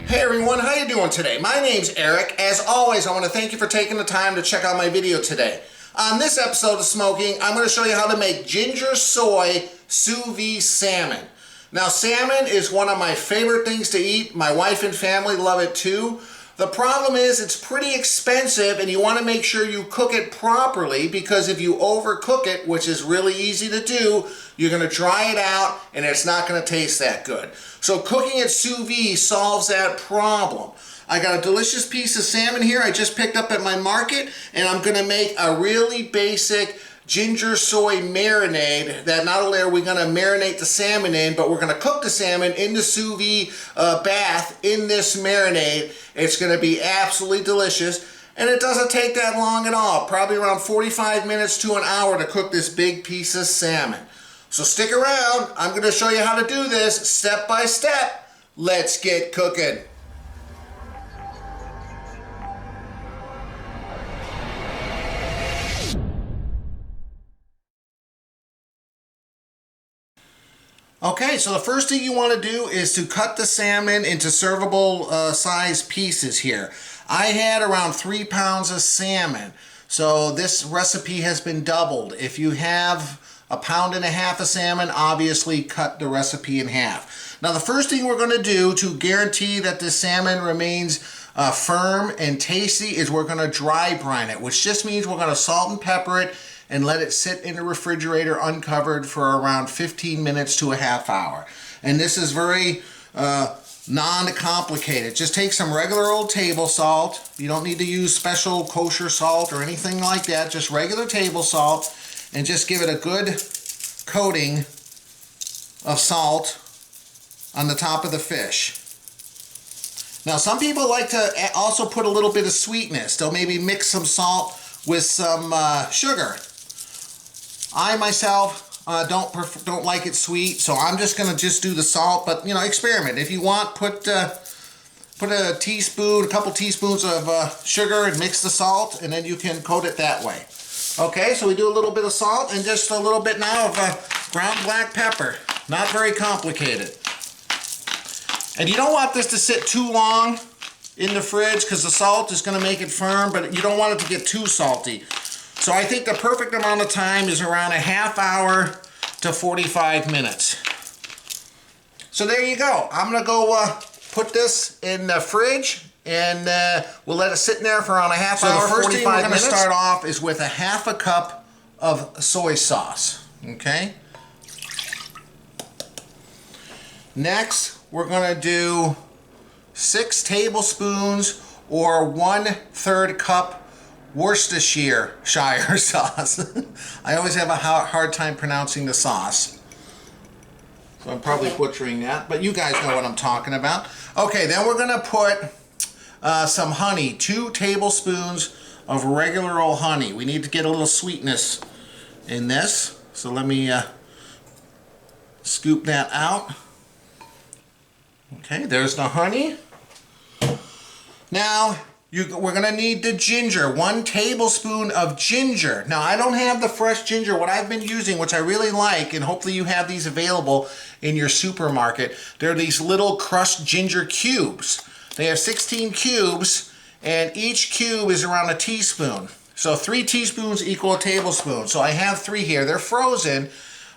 Hey everyone, how you doing today? My name's Eric. As always, I want to thank you for taking the time to check out my video today. On this episode of Smo'King, I'm going to show you how to make ginger soy sous vide salmon. Now, salmon is one of my favorite things to eat. My wife and family love it too. The problem is it's pretty expensive and you want to make sure you cook it properly, because if you overcook it, which is really easy to do, you're going to dry it out and it's not going to taste that good. So cooking it sous vide solves that problem. I got a delicious piece of salmon here I just picked up at my market, and I'm going to make a really basic ginger soy marinade that not only are we going to marinate the salmon in, but we're going to cook the salmon in the sous vide bath in this marinade. It's going to be absolutely delicious, and it doesn't take that long at all. Probably around 45 minutes to an hour to cook this big piece of salmon. So stick around. I'm going to show you how to do this step by step. Let's get cooking. Okay, so the first thing you want to do is to cut the salmon into servable size pieces here. I had around 3 pounds of salmon, so this recipe has been doubled. If you have 1.5 pounds of salmon, obviously cut the recipe in half. Now the first thing we're going to do to guarantee that the salmon remains firm and tasty is we're going to dry brine it, which just means we're going to salt and pepper it and let it sit in the refrigerator uncovered for around 15 minutes to a half hour. And this is very non-complicated. Just take some regular old table salt. You don't need to use special kosher salt or anything like that. Just regular table salt, and just give it a good coating of salt on the top of the fish. Now some people like to also put a little bit of sweetness. They'll maybe mix some salt with some sugar. I myself don't like it sweet, so I'm just going to just do the salt, but you know, experiment. If you want, put a teaspoon, a couple teaspoons of sugar and mix the salt, and then you can coat it that way. Okay, so we do a little bit of salt and just a little bit now of ground black pepper. Not very complicated. And you don't want this to sit too long in the fridge because the salt is going to make it firm, but you don't want it to get too salty. So I think the perfect amount of time is around a half hour to 45 minutes. So there you go. I'm going to go put this in the fridge, and we'll let it sit in there for around a half hour, 45 minutes. So the first thing we're going to start off is with a 1/2 cup of soy sauce. Okay? Next, we're going to do 6 tablespoons or 1/3 cup Worcestershire sauce. I always have a hard time pronouncing the sauce, so I'm probably butchering that, but you guys know what I'm talking about. Okay, then we're going to put some honey, 2 tablespoons of regular old honey. We need to get a little sweetness in this, so let me scoop that out. Okay, there's the honey. Now, we're going to need the ginger, 1 tablespoon of ginger. Now, I don't have the fresh ginger. What I've been using, which I really like, and hopefully you have these available in your supermarket, they're these little crushed ginger cubes. They have 16 cubes, and each cube is around a teaspoon. So 3 teaspoons equal a tablespoon. So I have 3 here. They're frozen,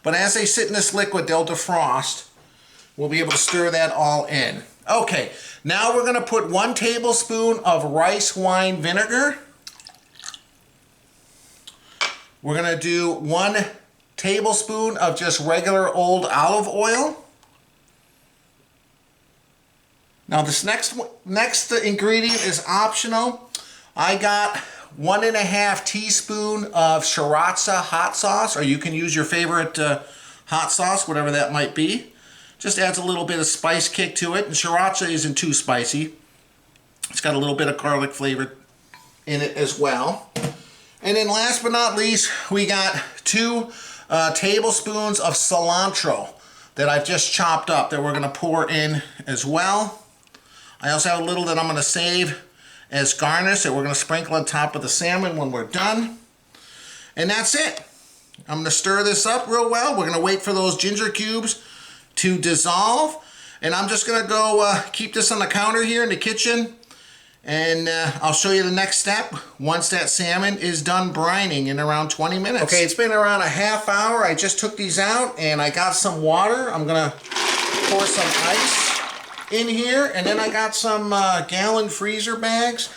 but as they sit in this liquid, they'll defrost. We'll be able to stir that all in. Okay, now we're going to put 1 tablespoon of rice wine vinegar. We're going to do 1 tablespoon of just regular old olive oil. Now this next ingredient is optional. I got 1.5 teaspoon of sriracha hot sauce, or you can use your favorite hot sauce, whatever that might be. Just adds a little bit of spice kick to it, and sriracha isn't too spicy. It's got a little bit of garlic flavor in it as well. And then last but not least, we got 2 tablespoons of cilantro that I've just chopped up that we're going to pour in as well. I also have a little that I'm going to save as garnish that we're going to sprinkle on top of the salmon when we're done. And that's it. I'm going to stir this up real well. We're going to wait for those ginger cubes to dissolve, And I'm just gonna go keep this on the counter here in the kitchen, and I'll show you the next step once that salmon is done brining in around 20 minutes. Okay, it's been around a half hour. I just took these out and I got some water. I'm gonna pour some ice in here, and then I got some gallon freezer bags.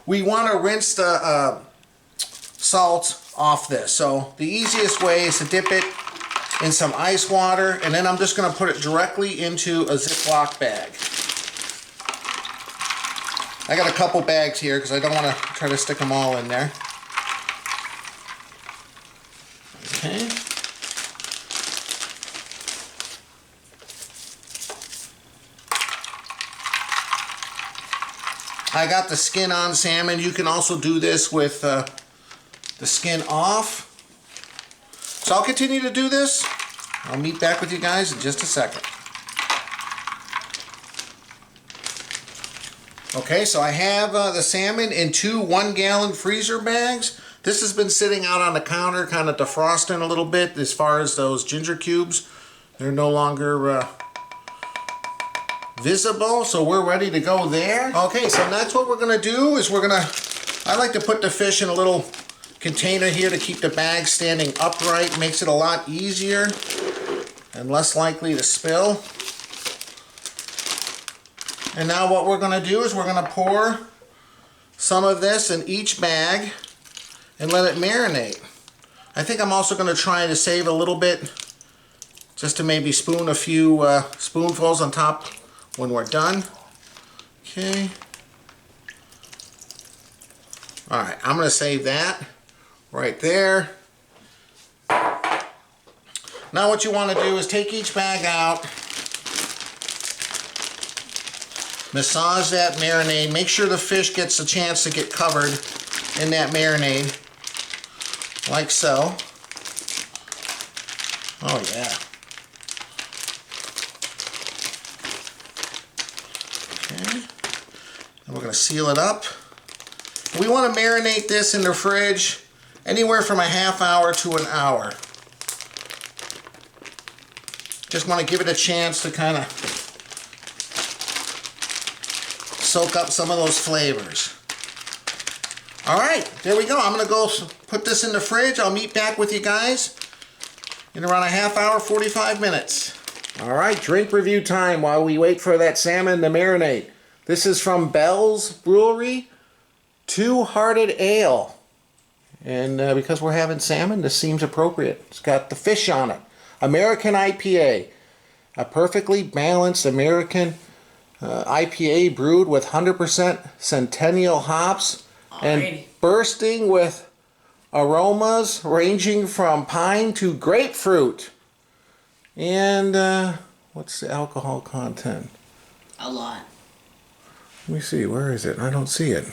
We want to rinse the salt off this, so the easiest way is to dip it in some ice water, and then I'm just going to put it directly into a Ziploc bag. I got a couple bags here because I don't want to try to stick them all in there. Okay. I got the skin on salmon. You can also do this with the skin off. So I'll continue to do this. I'll meet back with you guys in just a second. Okay, so I have the salmon in 2 1-gallon freezer bags. This has been sitting out on the counter, kind of defrosting a little bit as far as those ginger cubes. They're no longer visible, so we're ready to go there. Okay, so that's what we're gonna do is I like to put the fish in a little container here to keep the bag standing upright. Makes it a lot easier and less likely to spill. And now what we're gonna do is we're gonna pour some of this in each bag and let it marinate. I think I'm also gonna try to save a little bit just to maybe spoon a few spoonfuls on top when we're done. Okay. All right, I'm gonna save that right there. Now what you wanna do is take each bag out, massage that marinade, make sure the fish gets a chance to get covered in that marinade, like so. Oh yeah. And we're going to seal it up. We want to marinate this in the fridge anywhere from a half hour to an hour. Just want to give it a chance to kind of soak up some of those flavors. Alright, there we go. I'm going to go put this in the fridge. I'll meet back with you guys in around a half hour, 45 minutes. Alright, drink review time while we wait for that salmon to marinate. This is from Bell's Brewery, Two Hearted Ale. And because we're having salmon, this seems appropriate. It's got the fish on it. American IPA. A perfectly balanced American IPA brewed with 100% Centennial hops and bursting with aromas ranging from pine to grapefruit. And what's the alcohol content? A lot. Let me see, where is it? I don't see it.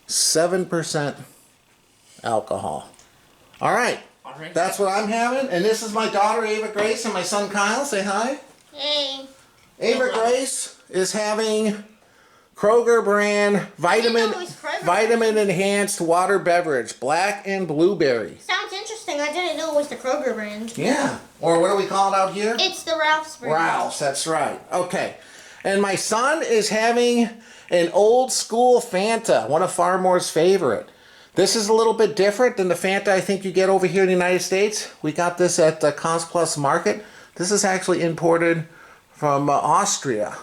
7% alcohol. All right, that's what I'm having. And this is my daughter, Eva Grace, and my son, Kyle. Say hi. Hey. Eva Grace is having Kroger brand vitamin enhanced water beverage, black and blueberry. Sounds interesting. I didn't know it was the Kroger brand. Yeah. Or what do we call it out here? It's the Ralph's brand. Ralph's, that's right. Okay. And my son is having an old school Fanta, one of Farmore's favorite. This is a little bit different than the Fanta I think you get over here in the United States. We got this at the Cost Plus Market. This is actually imported from Austria.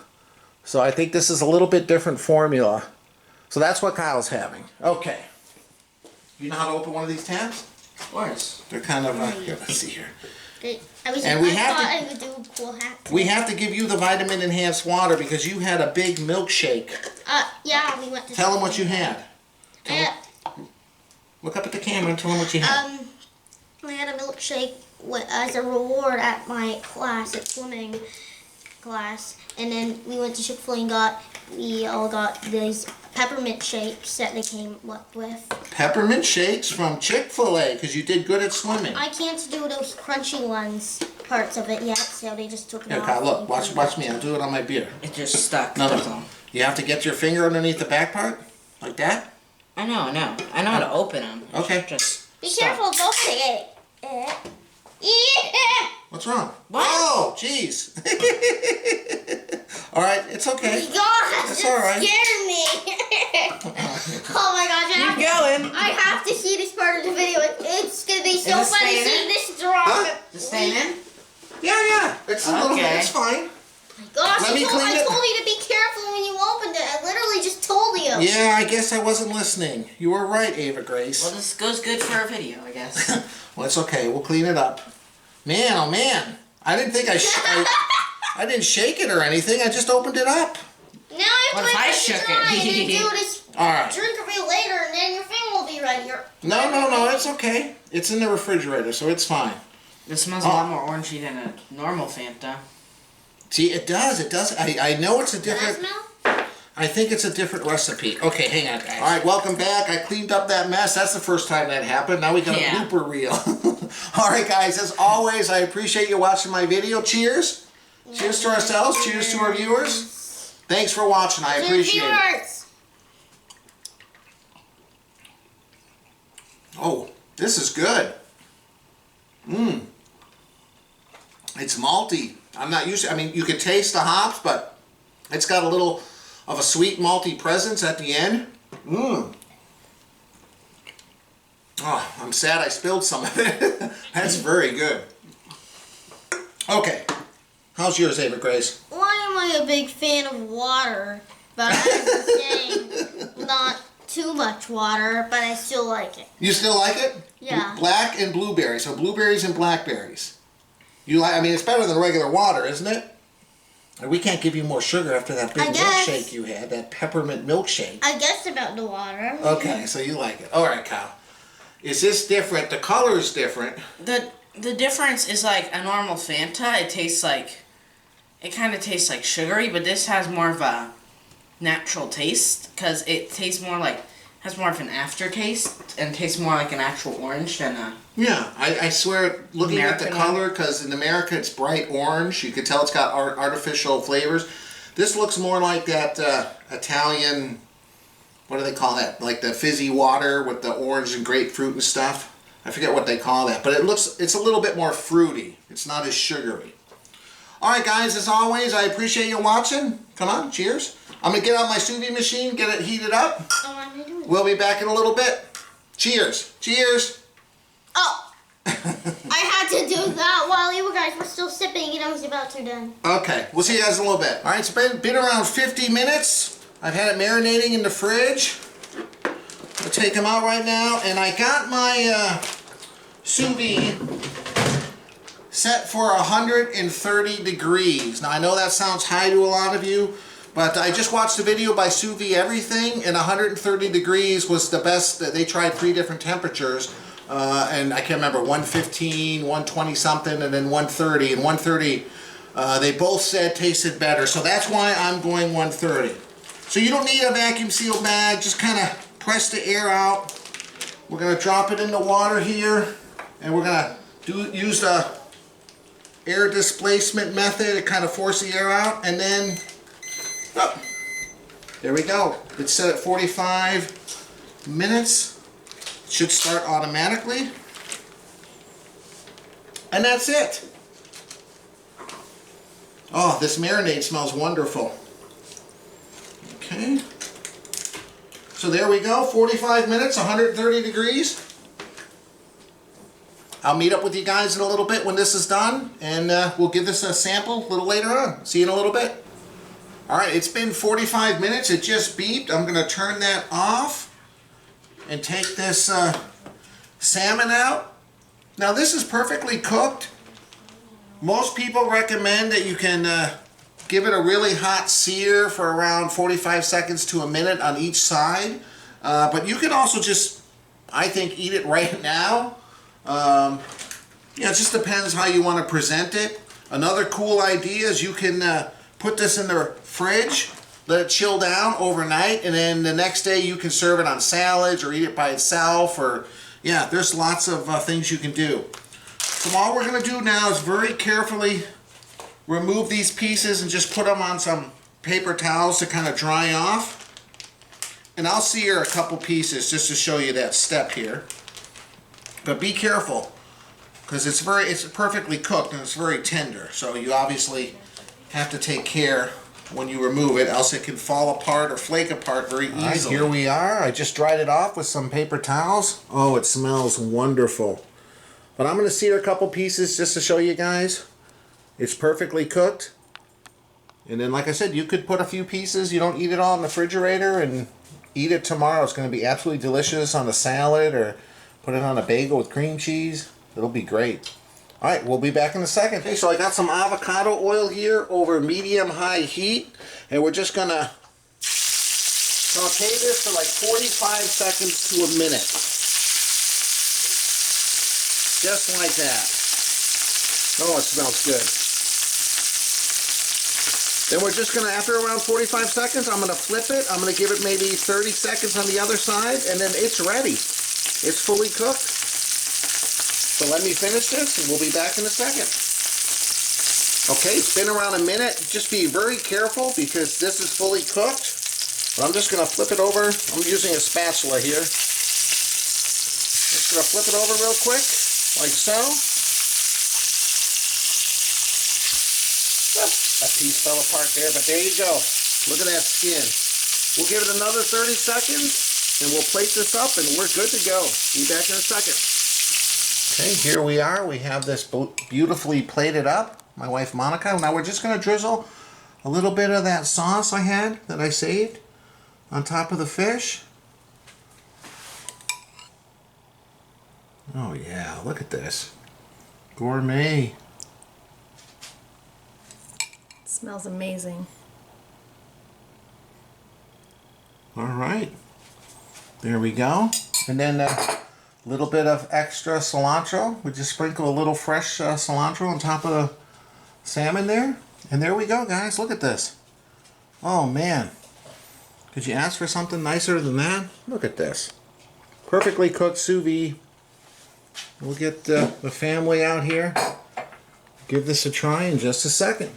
So I think this is a little bit different formula. So that's what Kyle's having. Okay. You know how to open one of these tabs? Of course. They're kind of, here, let's see here. I would do a cool hat. We have to give you the vitamin enhanced water because you had a big milkshake. Yeah, we went to. Tell them what you had. Look up at the camera and tell them what you had. I had a milkshake as a reward at my class, at swimming class, and then we went to Chick-fil-A and we all got these peppermint shakes that they came up with. Peppermint shakes from Chick-fil-A because you did good at swimming. I can't do those crunchy ones, parts of it yet, so they just took it off. Kyle, look, watch me. I'll do it on my beer. It just stuck. No. You have to get your finger underneath the back part, like that. I know how to open them. Okay. Just be careful of opening it. Yeah. What's wrong? What? Oh, jeez. All right, it's okay. Gosh, It's it all right. scared me. Oh my gosh, Keep going. I have to see this part of the video. It's gonna be so Is it fun to staying see in? this drop. Huh? Is it staying in? Yeah. It's a little bit. Okay. It's fine. Gosh, Let me clean I it. told you to be careful when you opened it. I literally just told you. Yeah, I guess I wasn't listening. You were right, Eva Grace. Well, this goes good for a video, I guess. Well, it's okay. We'll clean it up. Man, oh man. I didn't think I didn't shake it or anything. I just opened it up. Now I have What to if I wait for shook it to dry it? and then do this All right. drink of it later, and then your thing will be ready. No, it's okay. It's in the refrigerator, so it's fine. It smells a lot more orangey than a normal Fanta. See, it does. I know it's a Can I different... smell? I think it's a different recipe. Okay, hang on, guys. All right, welcome back. I cleaned up that mess. That's the first time that happened. Now we got a blooper reel. All right, guys, as always, I appreciate you watching my video. Cheers. Cheers to ourselves. Cheers to our viewers. Thanks for watching. I appreciate it. Oh, this is good. It's malty. I'm not used to, I mean, you can taste the hops, but it's got a little of a sweet malty presence at the end. Oh, I'm sad I spilled some of it. That's very good. Okay. How's yours, Eva Grace? Why am I a big fan of water? But I'm saying not too much water, but I still like it. You still like it? Yeah. Black and blueberries. So blueberries and blackberries. You like? I mean, it's better than regular water, isn't it? And we can't give you more sugar after that big I guess. milkshake you had, that peppermint milkshake. I guess about the water. Okay, so you like it. All right, Kyle. Is this different? The color is different. The difference is like a normal Fanta. It kind of tastes like sugary, but this has more of a natural taste because it tastes more like, has more of an aftertaste and tastes more like an actual orange than a... Yeah, I swear, looking at the American color, because in America it's bright orange. You can tell it's got artificial flavors. This looks more like that Italian, what do they call that? Like the fizzy water with the orange and grapefruit and stuff. I forget what they call that, but it's a little bit more fruity. It's not as sugary. Alright guys, as always, I appreciate you watching. Come on, cheers. I'm going to get out my sous vide machine, get it heated up. Oh, what am I doing? We'll be back in a little bit. Cheers. Cheers. Oh, I had to do that while you guys were still sipping and I was about to done. Okay, we'll see you guys in a little bit. Alright, it's been around 50 minutes. I've had it marinating in the fridge. I'll take them out right now, and I got my sous vide set for 130 degrees. Now I know that sounds high to a lot of you, but I just watched a video by Sous Vide Everything, and 130 degrees was the best. They tried 3 different temperatures, and I can't remember, 115, 120 something, and then 130. And 130, they both said tasted better, so that's why I'm going 130. So you don't need a vacuum seal bag, just kind of press the air out. We're going to drop it in the water here, and we're going to use the air displacement method to kind of force the air out, and then oh, there we go. It's set at 45 minutes. It should start automatically, and that's it. Oh, this marinade smells wonderful. Okay, so there we go, 45 minutes, 130 degrees. I'll meet up with you guys in a little bit when this is done, and we'll give this a sample a little later on. See you in a little bit. Alright, it's been 45 minutes. It just beeped. I'm going to turn that off and take this salmon out. Now this is perfectly cooked. Most people recommend that you can give it a really hot sear for around 45 seconds to a minute on each side. But you can also just, I think, eat it right now. Yeah, it just depends how you want to present it. Another cool idea is you can put this in the fridge, let it chill down overnight, and then the next day you can serve it on salads or eat it by itself, or yeah, there's lots of things you can do. So all we're going to do now is very carefully remove these pieces and just put them on some paper towels to kind of dry off. And I'll sear a couple pieces just to show you that step here. But be careful, because it's perfectly cooked and it's very tender. So you obviously have to take care when you remove it, else it can fall apart or flake apart very easily. All right, here we are. I just dried it off with some paper towels. Oh, it smells wonderful. But I'm going to sear a couple pieces just to show you guys. It's perfectly cooked. And then, like I said, you could put a few pieces. You don't eat it all in the refrigerator and eat it tomorrow. It's going to be absolutely delicious on a salad or put it on a bagel with cream cheese. It'll be great. All right, we'll be back in a second. Okay, so I got some avocado oil here over medium-high heat. And we're just going to saute this for like 45 seconds to a minute. Just like that. Oh, it smells good. Then we're just going to, after around 45 seconds, I'm going to flip it. I'm going to give it maybe 30 seconds on the other side, and then it's ready. It's fully cooked. So let me finish this, and we'll be back in a second. Okay, it's been around a minute. Just be very careful because this is fully cooked. But I'm just going to flip it over. I'm using a spatula here. Just going to flip it over real quick, like so. That piece fell apart there, but there you go. Look at that skin. We'll give it another 30 seconds, and we'll plate this up, and we're good to go. Be back in a second. Okay, here we are. We have this beautifully plated up. My wife Monica. Now we're just going to drizzle a little bit of that sauce I had that I saved on top of the fish. Oh yeah, look at this. Gourmet. Smells amazing. All right, there we go. And then a little bit of extra cilantro. We just sprinkle a little fresh cilantro on top of the salmon there. And there we go, guys. Look at this. Oh man, could you ask for something nicer than that? Look at this. Perfectly cooked sous vide. We'll get the family out here. Give this a try in just a second.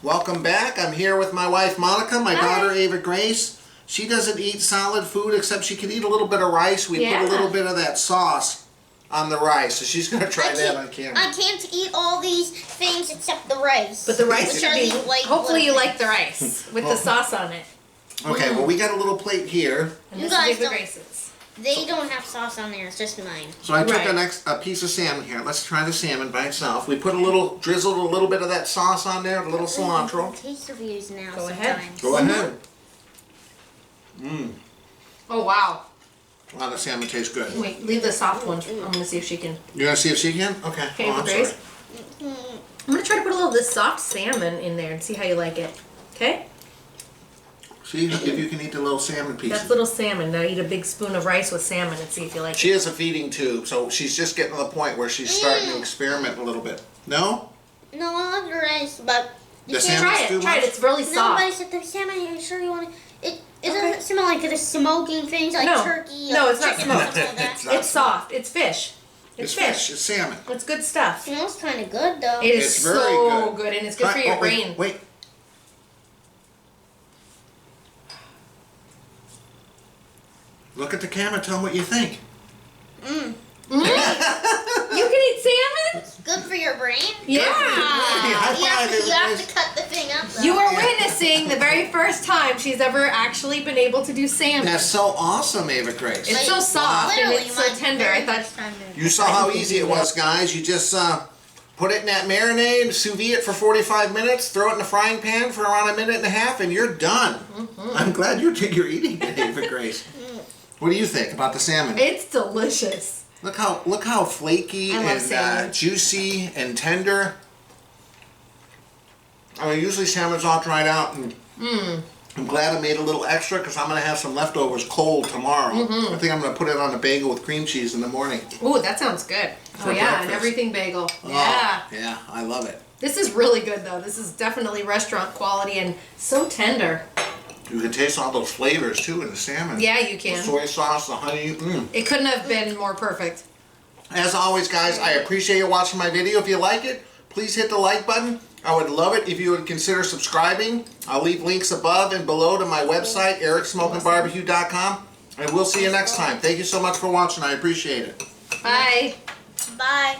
Welcome back. I'm here with my wife Monica, my daughter Eva Grace. She doesn't eat solid food except she can eat a little bit of rice. We put a little bit of that sauce on the rice, so she's going to try that on camera. I can't eat all these things except the rice. But the rice should be, hopefully you like the rice with the sauce on it. Okay, well we got a little plate here. And You this guys is Eva don't- Grace's. They don't have sauce on there, it's just mine. So I took Right. a piece of salmon here. Let's try the salmon by itself. We put drizzled a little bit of that sauce on there, a little cilantro. Taste reviews now Go ahead. sometimes. Go ahead. Mmm. Oh wow. Wow, the salmon tastes good. Wait, leave the soft one. I'm gonna see if she can. You want to see if she can? Okay. Okay, Oh, I'm Grace. sorry. I'm gonna try to put a little of this soft salmon in there and see how you like it. Okay? See if you can eat the little salmon pieces. That's little salmon. Now eat a big spoon of rice with salmon and see if you like it. She has a feeding tube, so she's just getting to the point where she's starting to experiment a little bit. No? No, I love the rice, but The you salmon- can't Try too it. Try much? it. It's really No, soft. but I said the salmon. Are you sure you want to? It doesn't smell like the smoking things like No. turkey. No, or it's not chicken or smoked. something like that. It's not It's soft. It's fish. It's fish. It's salmon. It's good stuff. Smells kind of good though. It is It's very so good. good and it's good for your brain. Wait. Look at the camera. Tell them what you think. Mm. You can eat salmon? It's good for your brain. Yeah. You have to cut the thing up though. You are witnessing the very first time she's ever actually been able to do salmon. That's so awesome, Eva Grace. It's so soft and Literally it's so my tender. very I thought first time doing You saw how easy it was, guys. You just put it in that marinade, sous vide it for 45 minutes, throw it in the frying pan for around a minute and a half, and you're done. I'm glad you're eating it, Eva Grace. What do you think about the salmon? it's delicious. Look how flaky I love and salmon. juicy and tender. I mean, usually salmon's all dried out, and I'm glad I made a little extra because I'm going to have some leftovers cold tomorrow. I think I'm going to put it on a bagel with cream cheese in the morning. Ooh, that sounds good. For Oh yeah, breakfast. and everything bagel. Oh, Yeah. yeah, I love it. This is really good though. This is definitely restaurant quality and so tender. You can taste all those flavors too in the salmon. Yeah, you The can. soy sauce, the honey. It couldn't have been more perfect. As always, guys, I appreciate you watching my video. If you like it, please hit the like button. I would love it if you would consider subscribing. I'll leave links above and below to my website, ericsmokingbbq.com. And we'll see you next time. Thank you so much for watching. I appreciate it. Bye. Bye.